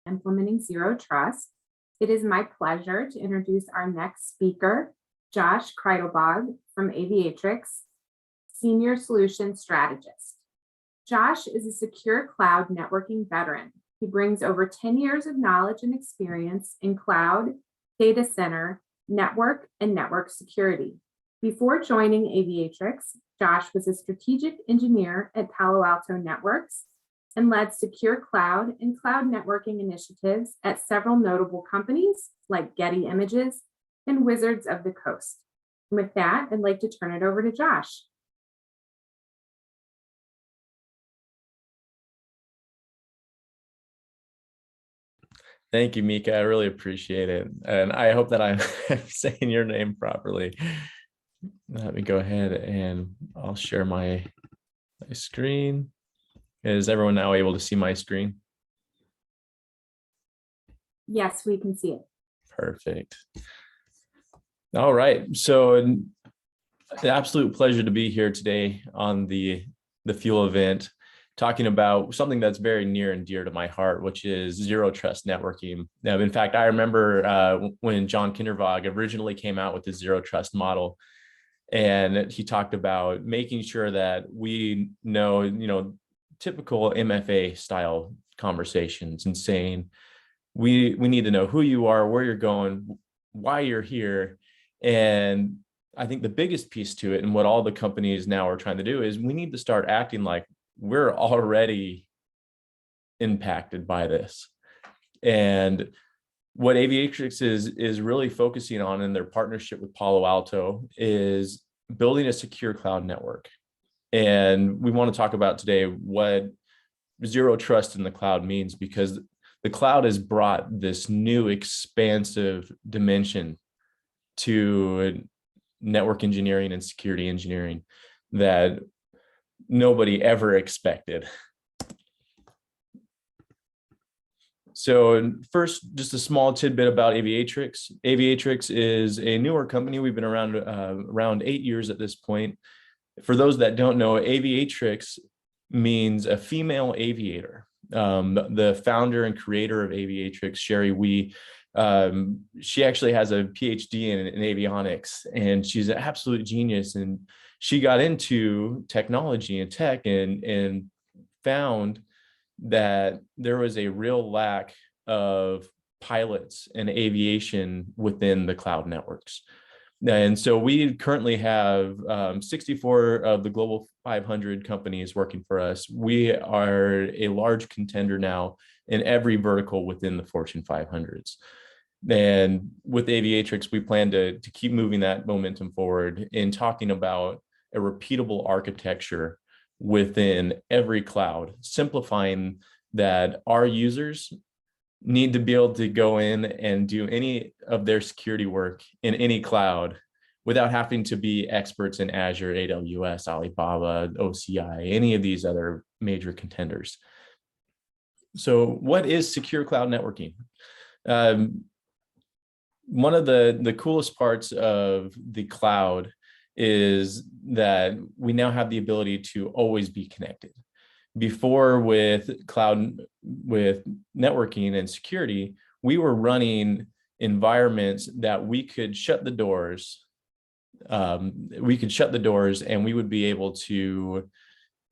implementing Zero Trust. It is my pleasure to introduce our next speaker, Josh Cridlebaugh from Aviatrix, Senior Solution Strategist. Josh is a secure cloud networking veteran. He brings over 10 years of knowledge and experience in cloud, data center, network, and network security. Before joining Aviatrix, Josh was a strategic engineer at Palo Alto Networks and led secure cloud and cloud networking initiatives at several notable companies like Getty Images and Wizards of the Coast. And with that, I'd like to turn it over to Josh. Thank you, Mika. I really appreciate it. And I hope that I'm saying your name properly. Let me go ahead and I'll share my screen. Is everyone now able to see my screen? Yes, we can see it. Perfect. All right. So an absolute pleasure to be here today on the Fuel event, talking about something that's very near and dear to my heart, which is zero trust networking. Now, in fact, I remember when John Kindervag originally came out with the zero trust model, and he talked about making sure that we know, typical MFA style conversations and saying, we need to know who you are, where you're going, why you're here. And I think the biggest piece to it, and what all the companies now are trying to do, is we need to start acting like we're already impacted by this. And what Aviatrix is really focusing on in their partnership with Palo Alto is building a secure cloud network. And we want to talk about today what zero trust in the cloud means, because the cloud has brought this new expansive dimension to network engineering and security engineering that nobody ever expected. So first, just a small tidbit about Aviatrix. Aviatrix is a newer company. We've been around 8 years at this point. For those that don't know, Aviatrix means a female aviator. The founder and creator of Aviatrix, Sherry Wee, she actually has a PhD in avionics, and she's an absolute genius. And she got into technology and tech and found that there was a real lack of pilots and aviation within the cloud networks. And so we currently have 64 of the global 500 companies working for us. We are a large contender now in every vertical within the Fortune 500s. And with Aviatrix, we plan to keep moving that momentum forward in talking about a repeatable architecture within every cloud, simplifying that our users need to be able to go in and do any of their security work in any cloud without having to be experts in Azure, AWS, Alibaba, OCI, any of these other major contenders. So what is secure cloud networking? One of the coolest parts of the cloud is that we now have the ability to always be connected. Before, with networking and security, we were running environments that we could shut the doors. And we would be able to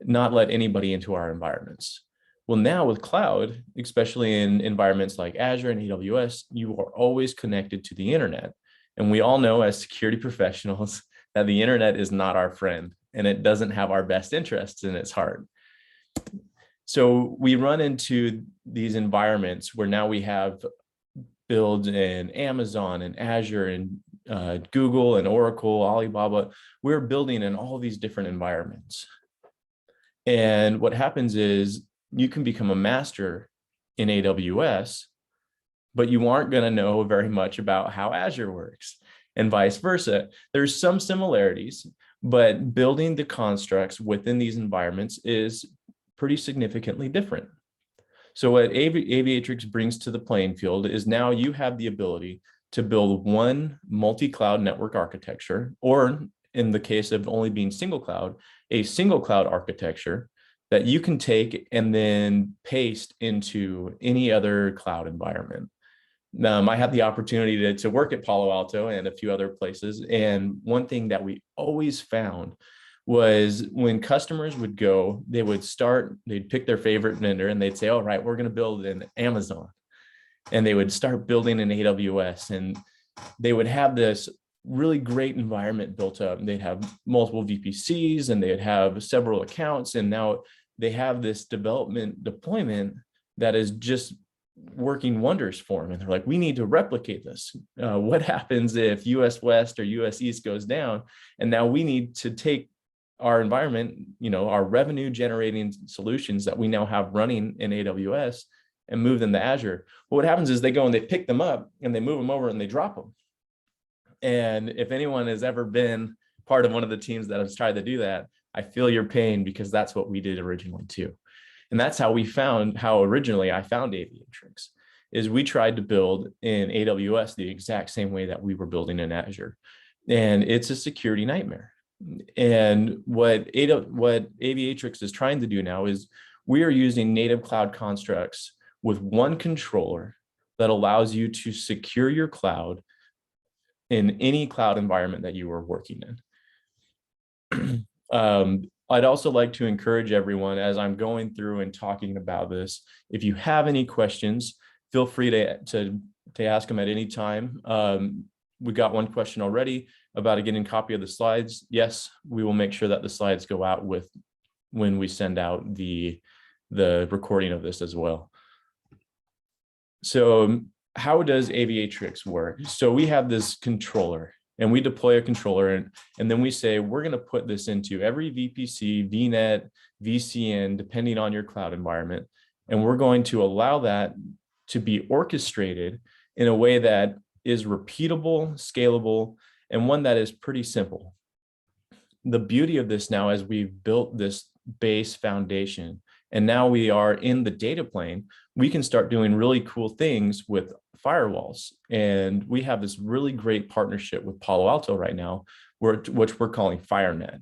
not let anybody into our environments. Well, now with cloud, especially in environments like Azure and AWS, you are always connected to the internet. And we all know as security professionals that the internet is not our friend, and it doesn't have our best interests in its heart. So we run into these environments where now we have builds in Amazon and Azure and Google and Oracle, Alibaba. We're building in all these different environments. And what happens is you can become a master in AWS, but you aren't going to know very much about how Azure works, and vice versa. There's some similarities, but building the constructs within these environments is pretty significantly different. So what Aviatrix brings to the playing field is now you have the ability to build one multi-cloud network architecture, or in the case of only being single cloud, a single cloud architecture that you can take and then paste into any other cloud environment. I had the opportunity to work at Palo Alto and a few other places. And one thing that we always found was when customers would go, they'd pick their favorite vendor and they'd say, all right, we're going to build in Amazon. And they would start building in AWS, and they would have this really great environment built up. They'd have multiple VPCs and they'd have several accounts. And now they have this development deployment that is just working wonders for them. And they're like, we need to replicate this. What happens if US West or US East goes down? And now we need to take our environment, our revenue generating solutions that we now have running in AWS and move them to Azure. Well, what happens is they go and they pick them up and they move them over and they drop them. And if anyone has ever been part of one of the teams that has tried to do that, I feel your pain, because that's what we did originally too. And that's how originally I found Aviatrix, is we tried to build in AWS the exact same way that we were building in Azure. And it's a security nightmare. And what Aviatrix is trying to do now is we are using native cloud constructs with one controller that allows you to secure your cloud in any cloud environment that you are working in. I'd also like to encourage everyone, as I'm going through and talking about this, if you have any questions, feel free to ask them at any time. We got one question already about getting a copy of the slides. Yes, we will make sure that the slides go out when we send out the recording of this as well. So how does Aviatrix work? So we have this controller, and we deploy a controller, and then we say, we're going to put this into every VPC, VNet, VCN, depending on your cloud environment. And we're going to allow that to be orchestrated in a way that is repeatable, scalable, and one that is pretty simple. The beauty of this now, as we've built this base foundation, and now we are in the data plane, we can start doing really cool things with firewalls. And we have this really great partnership with Palo Alto right now, which we're calling FireNet.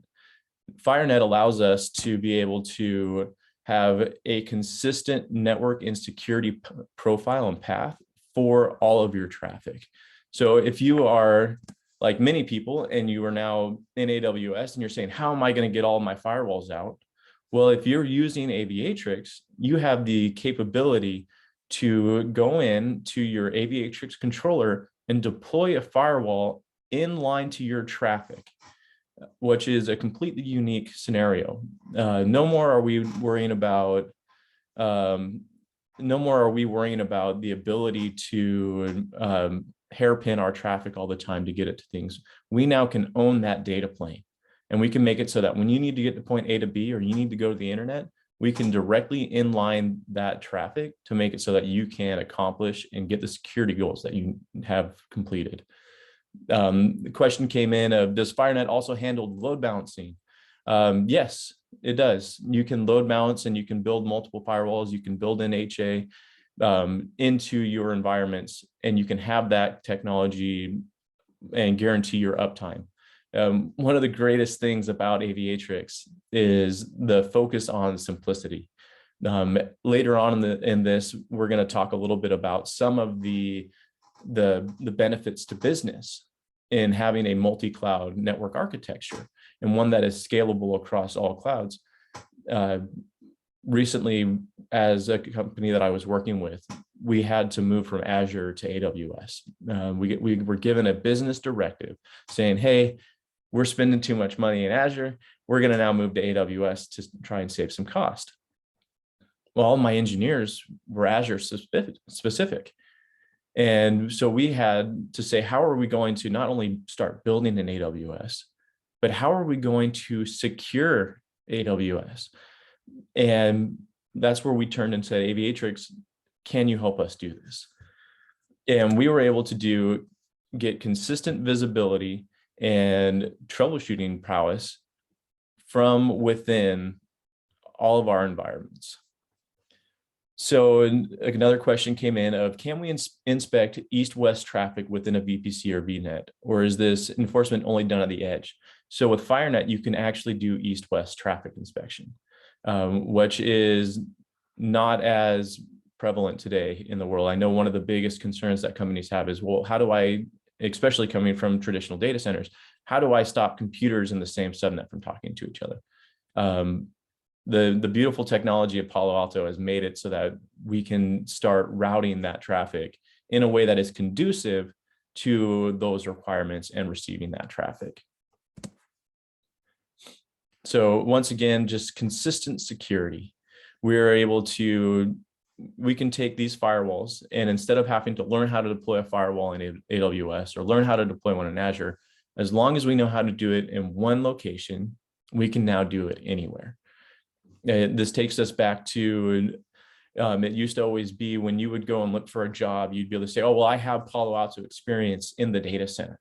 FireNet allows us to be able to have a consistent network and security profile and path for all of your traffic. So if you are like many people and you are now in AWS and you're saying, how am I going to get all of my firewalls out? Well, if you're using Aviatrix, you have the capability to go in to your Aviatrix controller and deploy a firewall in line to your traffic, which is a completely unique scenario. No more are we worrying about the ability to hairpin our traffic all the time to get it to things. We now can own that data plane, and we can make it so that when you need to get to point A to B, or you need to go to the internet, we can directly inline that traffic to make it so that you can accomplish and get the security goals that you have completed. The question came in of, does FireNet also handle load balancing? Yes, it does. You can load balance, and you can build multiple firewalls. You can build in HA into your environments, and you can have that technology and guarantee your uptime. One of the greatest things about Aviatrix is the focus on simplicity. Later on in this, we're going to talk a little bit about some of the benefits to business in having a multi-cloud network architecture, and one that is scalable across all clouds. Recently, as a company that I was working with, we had to move from Azure to AWS. We were given a business directive saying, hey, we're spending too much money in Azure. We're going to now move to AWS to try and save some cost. Well, all my engineers were Azure specific. And so we had to say, how are we going to not only start building in AWS, but how are we going to secure AWS? And that's where we turned and said, Aviatrix, can you help us do this? And we were able to get consistent visibility and troubleshooting prowess from within all of our environments. So another question came in of, can we inspect east-west traffic within a VPC or VNet, or is this enforcement only done at the edge? So with FireNet, you can actually do east-west traffic inspection. which is not as prevalent today in the world. I know one of the biggest concerns that companies have is, well, how do I, especially coming from traditional data centers, how do I stop computers in the same subnet from talking to each other? The beautiful technology of Palo Alto has made it so that we can start routing that traffic in a way that is conducive to those requirements and receiving that traffic. So once again, just consistent security. We can take these firewalls, and instead of having to learn how to deploy a firewall in AWS or learn how to deploy one in Azure, as long as we know how to do it in one location, we can now do it anywhere. This takes us back to, it used to always be when you would go and look for a job, you'd be able to say, oh, well, I have Palo Alto experience in the data center.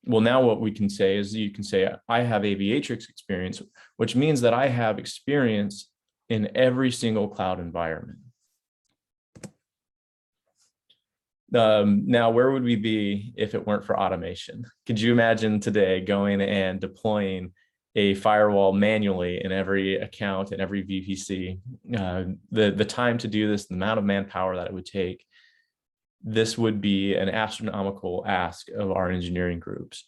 Well, now what we can say is you can say, I have Aviatrix experience, which means that I have experience in every single cloud environment. Now, where would we be if it weren't for automation? Could you imagine today going and deploying a firewall manually in every account and every VPC? The time to do this, the amount of manpower that it would take, this would be an astronomical ask of our engineering groups.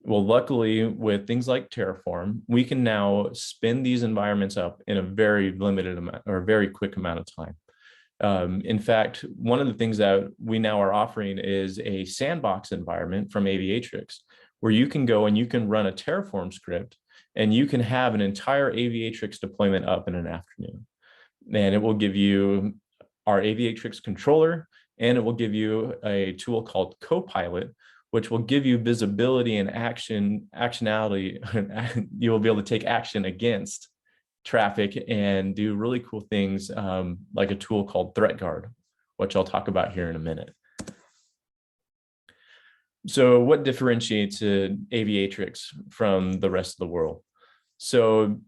Well, luckily, with things like Terraform, we can now spin these environments up in a very limited amount or very quick amount of time. In fact, one of the things that we now are offering is a sandbox environment from Aviatrix, where you can go and you can run a Terraform script and you can have an entire Aviatrix deployment up in an afternoon. And it will give you our Aviatrix controller, and it will give you a tool called Copilot, which will give you visibility and actionality. You will be able to take action against traffic and do really cool things, like a tool called Threat Guard, which I'll talk about here in a minute. So what differentiates Aviatrix from the rest of the world? So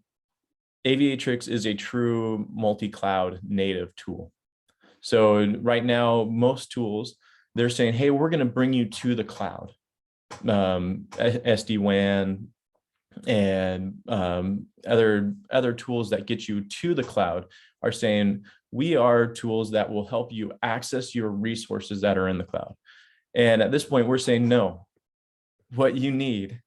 Aviatrix is a true multi-cloud native tool. So right now, most tools, they're saying, hey, we're going to bring you to the cloud. SD-WAN and other tools that get you to the cloud are saying, we are tools that will help you access your resources that are in the cloud. And at this point, we're saying, no, what you need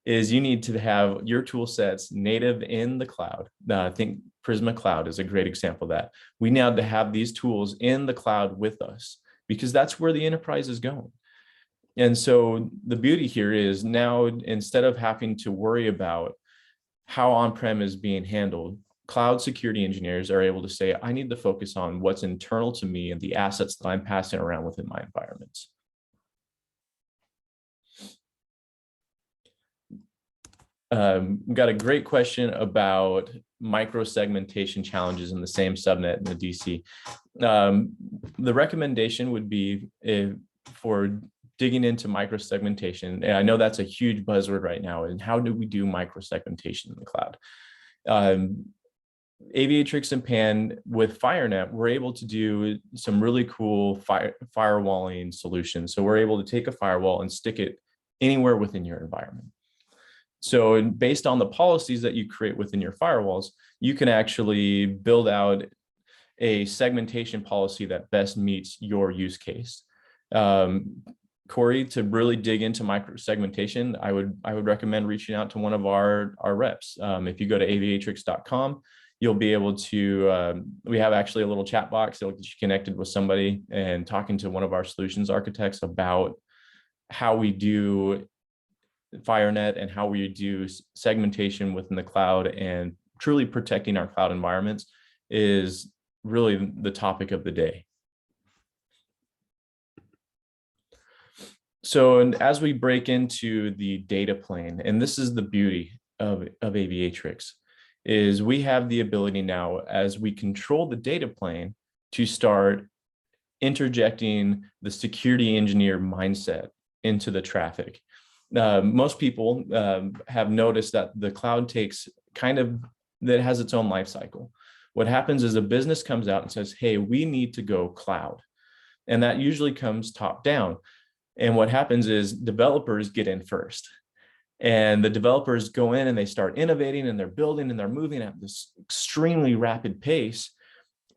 is you need to have your tool sets native in the cloud. I think Prisma Cloud is a great example of that. We now have to have these tools in the cloud with us because that's where the enterprise is going. And so the beauty here is now, instead of having to worry about how on-prem is being handled, cloud security engineers are able to say, I need to focus on what's internal to me and the assets that I'm passing around within my environments. We've got a great question about micro-segmentation challenges in the same subnet in the DC. The recommendation would be for digging into micro-segmentation, and I know that's a huge buzzword right now, and how do we do micro-segmentation in the cloud? Aviatrix and PAN with FireNet, we're able to do some really cool firewalling solutions. So we're able to take a firewall and stick it anywhere within your environment. So based on the policies that you create within your firewalls, you can actually build out a segmentation policy that best meets your use case. Corey, to really dig into micro segmentation, I would recommend reaching out to one of our reps. If you go to aviatrix.com, you'll be able to, we have actually a little chat box that will get you connected with somebody and talking to one of our solutions architects about how we do FireNet and how we do segmentation within the cloud, and truly protecting our cloud environments is really the topic of the day. So, and as we break into the data plane, and this is the beauty of Aviatrix, is we have the ability now, as we control the data plane, to start interjecting the security engineer mindset into the traffic. Most people have noticed that the cloud takes that has its own life cycle. What happens is a business comes out and says, hey, we need to go cloud. And that usually comes top down. And what happens is developers get in first. And the developers go in and they start innovating and they're building and they're moving at this extremely rapid pace.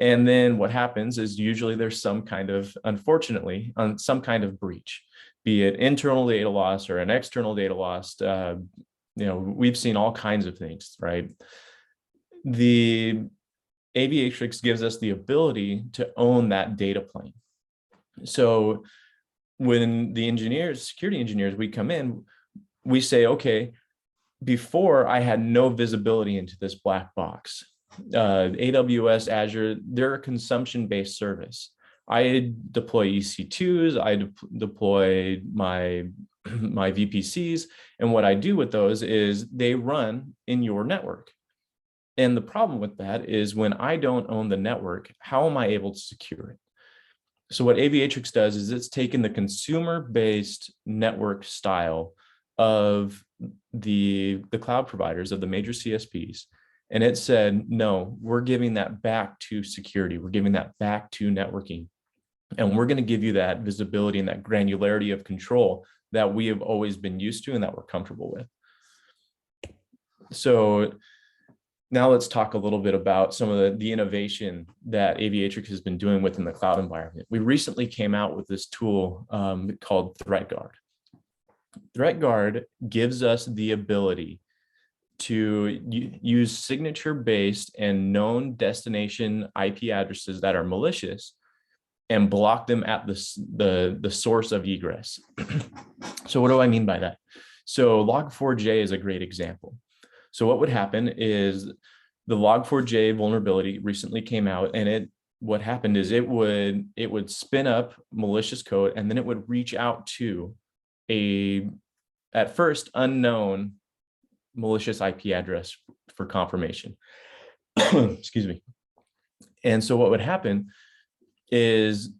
And then what happens is usually there's some kind of, unfortunately, some kind of breach, be it internal data loss or an external data loss. We've seen all kinds of things, right? The Aviatrix gives us the ability to own that data plane. So when the security engineers, we come in, we say, okay, before I had no visibility into this black box. AWS, Azure, they're a consumption-based service. I deploy EC2s, I deploy my VPCs, and what I do with those is they run in your network. And the problem with that is when I don't own the network, how am I able to secure it? So what Aviatrix does is it's taken the consumer-based network style of the cloud providers, of the major CSPs, and it said, no, we're giving that back to security. We're giving that back to networking. And we're going to give you that visibility and that granularity of control that we have always been used to and that we're comfortable with. So now let's talk a little bit about some of the innovation that Aviatrix has been doing within the cloud environment. We recently came out with this tool called ThreatGuard. ThreatGuard gives us the ability to use signature-based and known destination IP addresses that are malicious and block them at the source of egress. So what do I mean by that? So Log4j is a great example. So what would happen is the Log4j vulnerability recently came out, and what happened is it would spin up malicious code, and then it would reach out to at first unknown malicious IP address for confirmation. Excuse me. And so what would happen is,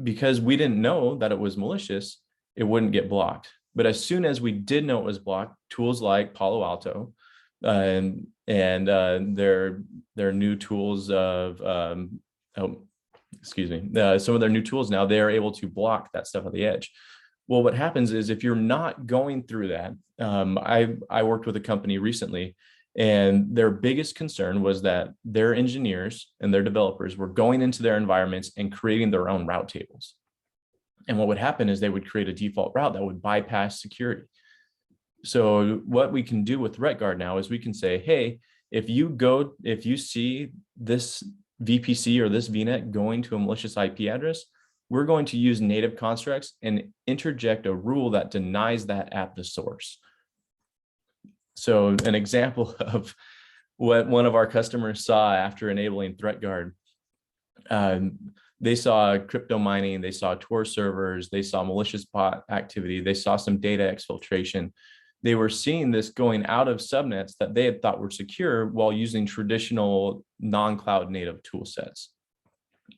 because we didn't know that it was malicious, it wouldn't get blocked. But as soon as we did know it was blocked, tools like Palo Alto and their new tools of some of their new tools now, they are able to block that stuff at the edge. Well, what happens is if you're not going through that, I worked with a company recently, and their biggest concern was that their engineers and their developers were going into their environments and creating their own route tables. And what would happen is they would create a default route that would bypass security. So what we can do with ThreatGuard now is we can say, hey, if you see this VPC or this VNet going to a malicious IP address, we're going to use native constructs and interject a rule that denies that at the source. So an example of what one of our customers saw after enabling ThreatGuard, they saw crypto mining, they saw Tor servers, they saw malicious bot activity, they saw some data exfiltration. They were seeing this going out of subnets that they had thought were secure while using traditional non-cloud native tool sets.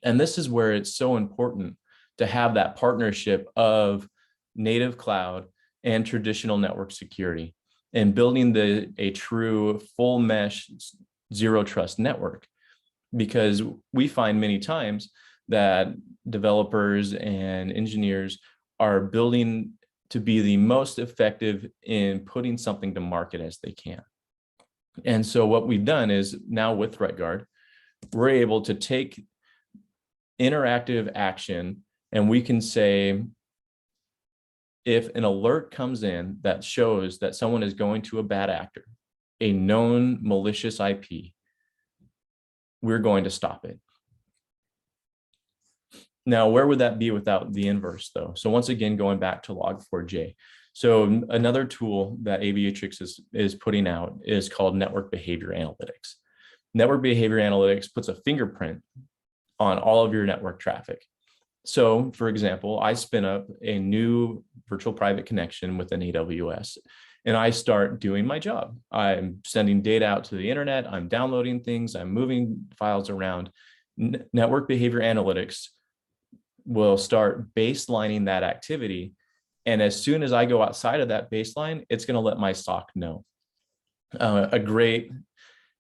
And this is where it's so important to have that partnership of native cloud and traditional network security, and building a true full mesh zero trust network. Because we find many times that developers and engineers are building to be the most effective in putting something to market as they can. And so what we've done is now with ThreatGuard, we're able to take interactive action, and we can say, if an alert comes in that shows that someone is going to a bad actor, a known malicious IP, we're going to stop it. Now, where would that be without the inverse, though? So once again, going back to Log4j. So another tool that Aviatrix is putting out is called Network Behavior Analytics. Network Behavior Analytics puts a fingerprint on all of your network traffic. So, for example, I spin up a new virtual private connection within AWS, and I start doing my job. I'm sending data out to the internet, I'm downloading things, I'm moving files around. Network Behavior Analytics will start baselining that activity. And as soon as I go outside of that baseline, it's going to let my SOC know. A great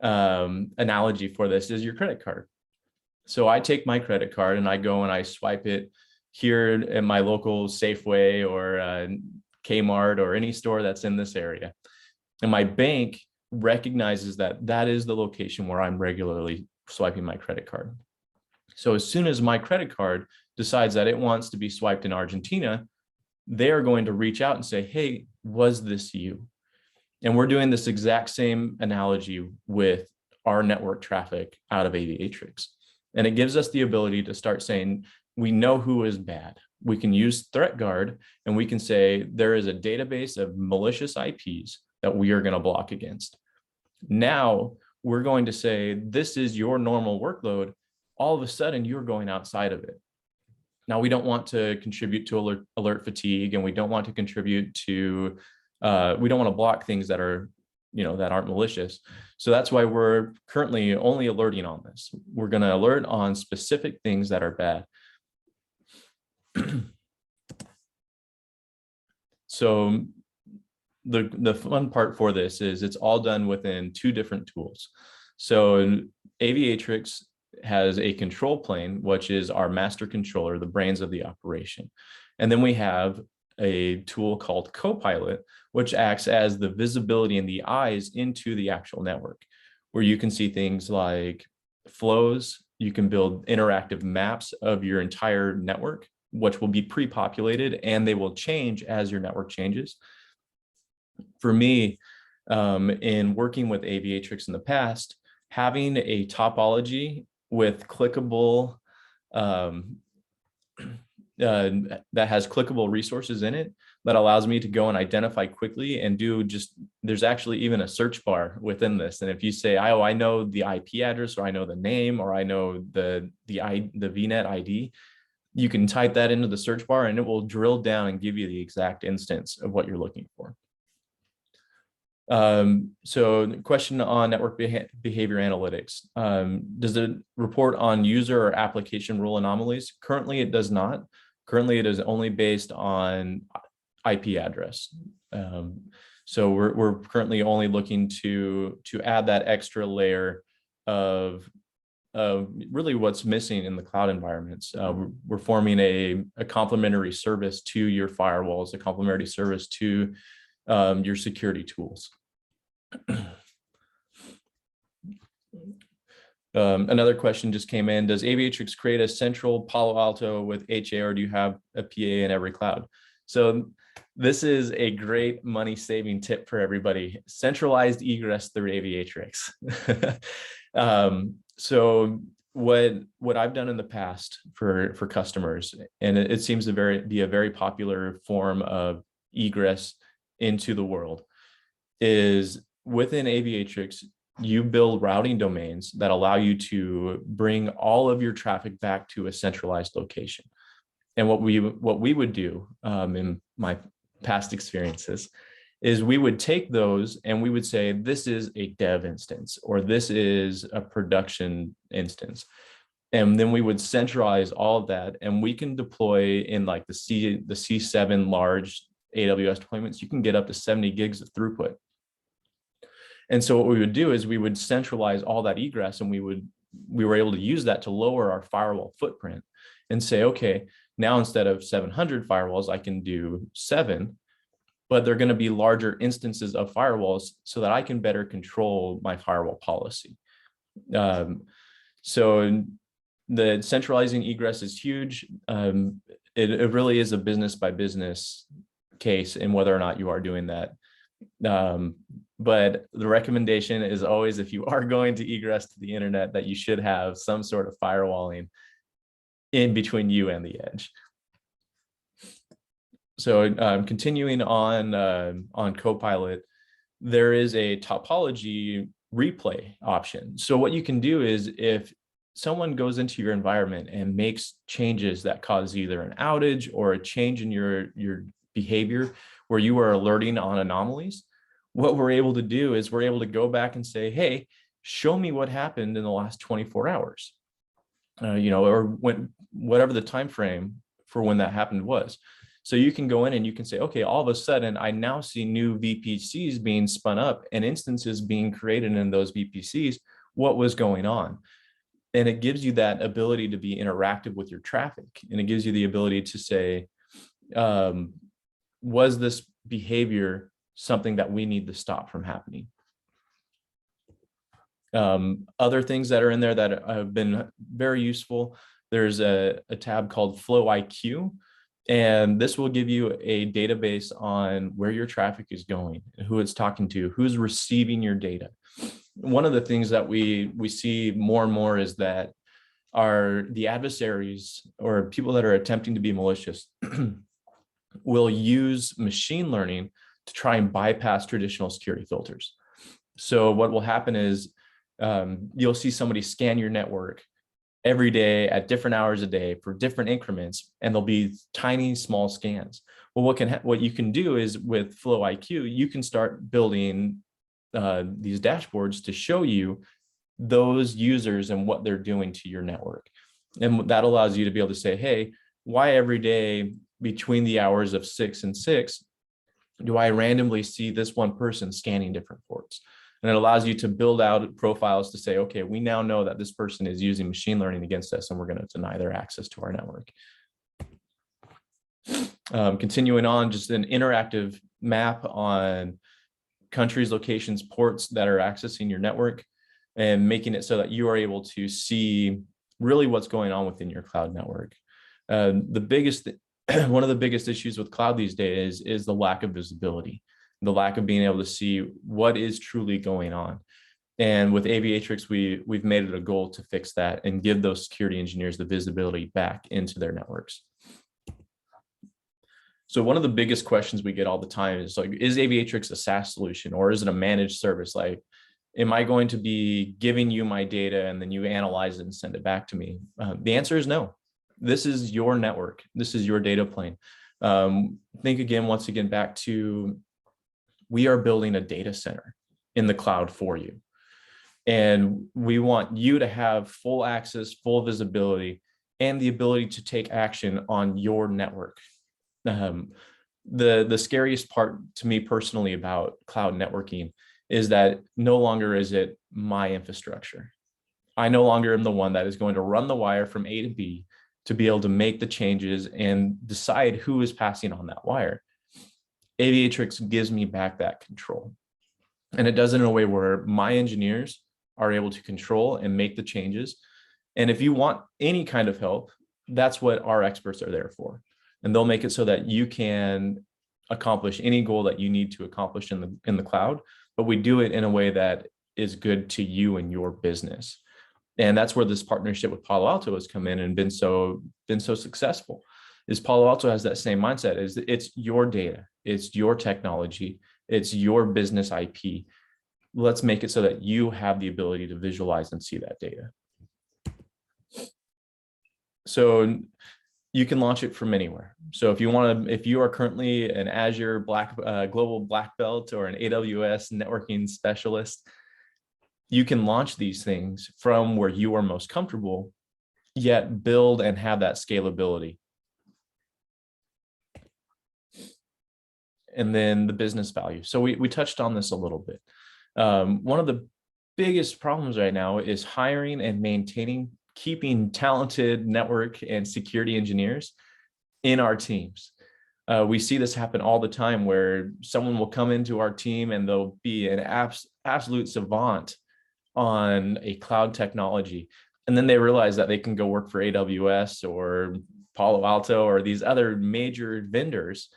analogy for this is your credit card. So I take my credit card and I go and I swipe it here at my local Safeway or Kmart or any store that's in this area. And my bank recognizes that that is the location where I'm regularly swiping my credit card. So as soon as my credit card decides that it wants to be swiped in Argentina, they are going to reach out and say, hey, was this you? And we're doing this exact same analogy with our network traffic out of Aviatrix. And it gives us the ability to start saying, we know who is bad. We can use ThreatGuard and we can say there is a database of malicious IPs that we are going to block against. Now we're going to say, this is your normal workload. All of a sudden you're going outside of it. Now we don't want to contribute to alert fatigue, and we don't want to contribute to, we don't want to block things that are, that aren't malicious. So that's why we're currently only alerting on this. We're going to alert on specific things that are bad. So the fun part for this is it's all done within two different tools. So Aviatrix has a control plane, which is our master controller, the brains of the operation. And then we have a tool called Copilot, which acts as the visibility and the eyes into the actual network, where you can see things like flows. You can build interactive maps of your entire network, which will be pre-populated, and they will change as your network changes. For me, in working with Aviatrix in the past, having a topology with clickable, that has clickable resources in it that allows me to go and identify quickly and do there's actually even a search bar within this. And if you say, oh, I know the IP address, or I know the name, or I know the VNet ID, you can type that into the search bar and it will drill down and give you the exact instance of what you're looking for. So the question on network behavior analytics, does it report on user or application rule anomalies? Currently, it does not. Currently, it is only based on IP address. So we're currently only looking to add that extra layer of really what's missing in the cloud environments. We're forming a complementary service to your firewalls, a complementary service to your security tools. Another question just came in. Does Aviatrix create a central Palo Alto with HA, or do you have a PA in every cloud? So this is a great money saving tip for everybody. Centralized egress through Aviatrix. So what I've done in the past for customers, and it seems to be a very popular form of egress into the world, is within Aviatrix, you build routing domains that allow you to bring all of your traffic back to a centralized location. And what we would do in my past experiences is we would take those and we would say, this is a dev instance, or this is a production instance. And then we would centralize all of that, and we can deploy in like the C7 large AWS deployments. You can get up to 70 gigs of throughput. And so what we would do is we would centralize all that egress, and we were able to use that to lower our firewall footprint and say, okay, now instead of 700 firewalls, I can do 7, but they're going to be larger instances of firewalls so that I can better control my firewall policy. So the centralizing egress is huge. It really is a business by business case in whether or not you are doing that. But the recommendation is always, if you are going to egress to the internet, that you should have some sort of firewalling in between you and the edge. So continuing on Copilot, there is a topology replay option. So what you can do is, if someone goes into your environment and makes changes that cause either an outage or a change in your behavior where you are alerting on anomalies, what we're able to do is we're able to go back and say, hey, show me what happened in the last 24 hours, or whatever the time frame for when that happened was. So you can go in and you can say, okay, all of a sudden I now see new VPCs being spun up and instances being created in those VPCs. What was going on? And it gives you that ability to be interactive with your traffic. And it gives you the ability to say, was this behavior something that we need to stop from happening. Other things that are in there that have been very useful, there's a tab called Flow IQ, and this will give you a database on where your traffic is going, who it's talking to, who's receiving your data. One of the things that we see more and more is that the adversaries or people that are attempting to be malicious will use machine learning to try and bypass traditional security filters. So what will happen is you'll see somebody scan your network every day at different hours a day for different increments, and there'll be tiny, small scans. Well, what you can do is with Flow IQ, you can start building these dashboards to show you those users and what they're doing to your network. And that allows you to be able to say, hey, why every day between the hours of 6 and 6 do I randomly see this one person scanning different ports? And it allows you to build out profiles to say, okay, we now know that this person is using machine learning against us, and we're going to deny their access to our network. Continuing on, just an interactive map on countries, locations, ports that are accessing your network, and making it so that you are able to see really what's going on within your cloud network. One of the biggest issues with cloud these days is the lack of visibility, the lack of being able to see what is truly going on. And with Aviatrix, we've made it a goal to fix that and give those security engineers the visibility back into their networks. So one of the biggest questions we get all the time is like, is Aviatrix a SaaS solution, or is it a managed service? Like, am I going to be giving you my data and then you analyze it and send it back to me? The answer is no. This is your network. This is your data plane. Think again, once again, back to, we are building a data center in the cloud for you. And we want you to have full access, full visibility, and the ability to take action on your network. The scariest part to me personally about cloud networking is that no longer is it my infrastructure. I no longer am the one that is going to run the wire from A to B to be able to make the changes and decide who is passing on that wire. Aviatrix gives me back that control. And it does it in a way where my engineers are able to control and make the changes. And if you want any kind of help, that's what our experts are there for. And they'll make it so that you can accomplish any goal that you need to accomplish in the cloud, but we do it in a way that is good to you and your business. And that's where this partnership with Palo Alto has come in and been so successful. Is Palo Alto has that same mindset, is it's your data, it's your technology, it's your business IP. Let's make it so that you have the ability to visualize and see that data. So you can launch it from anywhere. So if you are currently an Azure global black belt or an AWS networking specialist, you can launch these things from where you are most comfortable, yet build and have that scalability. And then the business value. So we touched on this a little bit. One of the biggest problems right now is hiring and keeping talented network and security engineers in our teams. We see this happen all the time where someone will come into our team and they'll be an absolute savant on a cloud technology. And then they realize that they can go work for AWS or Palo Alto or these other major vendors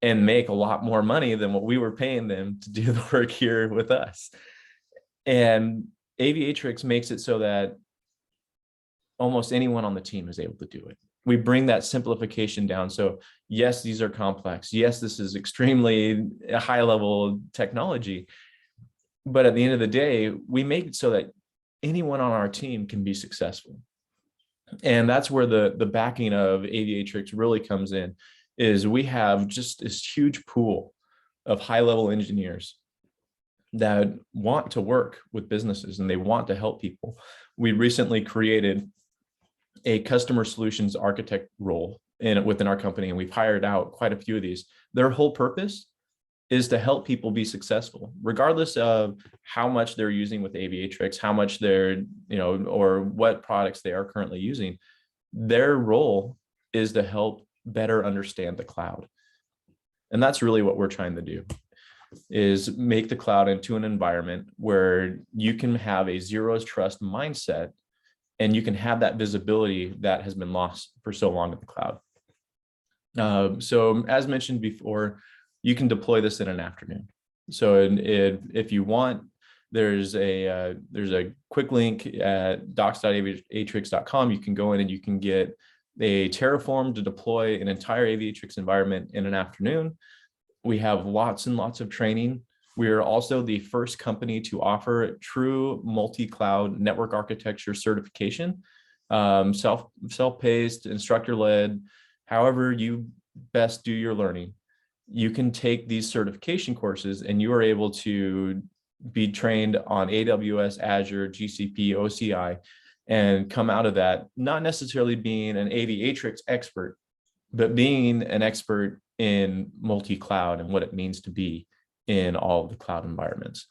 and make a lot more money than what we were paying them to do the work here with us. And Aviatrix makes it so that almost anyone on the team is able to do it. We bring that simplification down. So yes, these are complex. Yes, this is extremely high level technology. But at the end of the day, we make it so that anyone on our team can be successful. And that's where the backing of Aviatrix really comes in, is we have just this huge pool of high level engineers that want to work with businesses and they want to help people. We recently created a customer solutions architect role within our company, and we've hired out quite a few of these. Their whole purpose is to help people be successful, regardless of how much they're using with Aviatrix, how much they're, or what products they are currently using. Their role is to help better understand the cloud. And that's really what we're trying to do, is make the cloud into an environment where you can have a zero trust mindset and you can have that visibility that has been lost for so long in the cloud. So as mentioned before, you can deploy this in an afternoon. So if you want, there's a quick link at docs.aviatrix.com. You can go in and you can get a Terraform to deploy an entire Aviatrix environment in an afternoon. We have lots and lots of training. We are also the first company to offer true multi-cloud network architecture certification, self-paced, instructor-led, however you best do your learning. You can take these certification courses and you are able to be trained on AWS, Azure, GCP, OCI, and come out of that, not necessarily being an Aviatrix expert, but being an expert in multi-cloud and what it means to be in all of the cloud environments.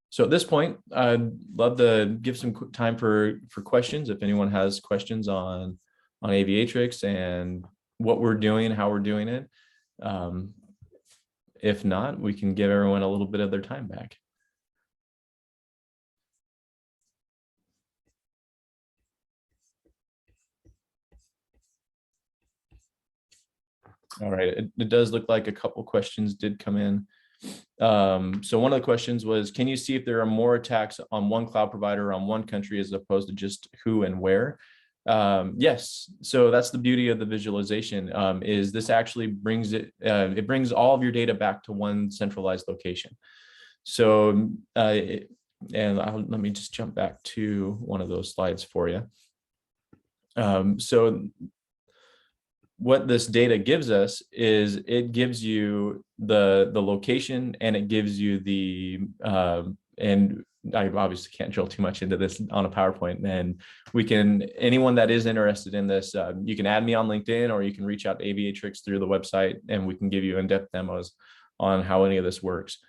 So at this point, I'd love to give some time for questions. If anyone has questions on Aviatrix and what we're doing, how we're doing it. If not, we can give everyone a little bit of their time back. All right, it does look like a couple questions did come in. So one of the questions was, can you see if there are more attacks on one cloud provider on one country as opposed to just who and where? Yes, so that's the beauty of the visualization, is this actually brings it brings all of your data back to one centralized location. So let me just jump back to one of those slides for you. So what this data gives us is it gives you the location, and it gives you the and I obviously can't drill too much into this on a PowerPoint, and anyone that is interested in this, you can add me on LinkedIn, or you can reach out to Aviatrix through the website, and we can give you in-depth demos on how any of this works.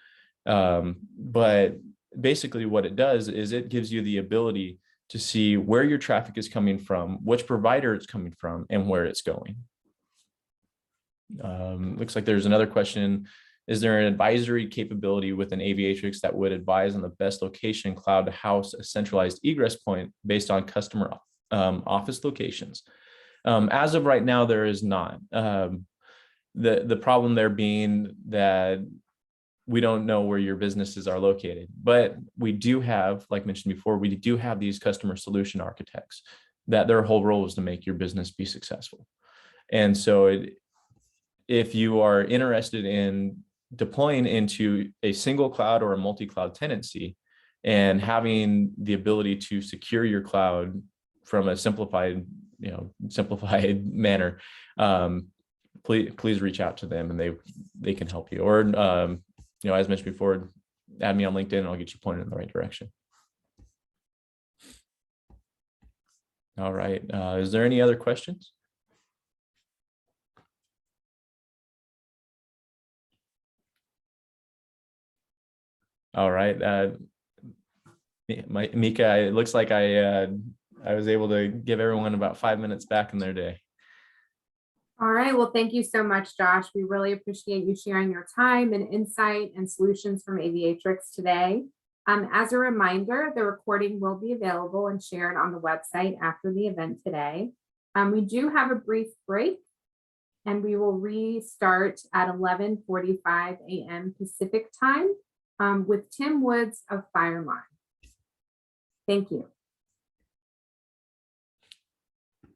But basically what it does is it gives you the ability to see where your traffic is coming from, which provider it's coming from, and where it's going. Looks like there's another question. Is there an advisory capability within Aviatrix that would advise on the best location cloud to house a centralized egress point based on customer office locations? As of right now, there is not. The problem there being that we don't know where your businesses are located, but we do have, like mentioned before, we do have these customer solution architects that their whole role is to make your business be successful. And so if you are interested in deploying into a single cloud or a multi-cloud tenancy and having the ability to secure your cloud from a simplified manner, please reach out to them, and they can help you. Or as mentioned before, add me on LinkedIn and I'll get you pointed in the right direction. All right, is there any other questions? All right, Mika, it looks like I was able to give everyone about 5 minutes back in their day. All right, well, thank you so much, Josh. We really appreciate you sharing your time and insight and solutions from Aviatrix today. As a reminder, the recording will be available and shared on the website after the event today. We do have a brief break, and we will restart at 11:45 a.m. Pacific time with Tim Woods of Firemark. Thank you.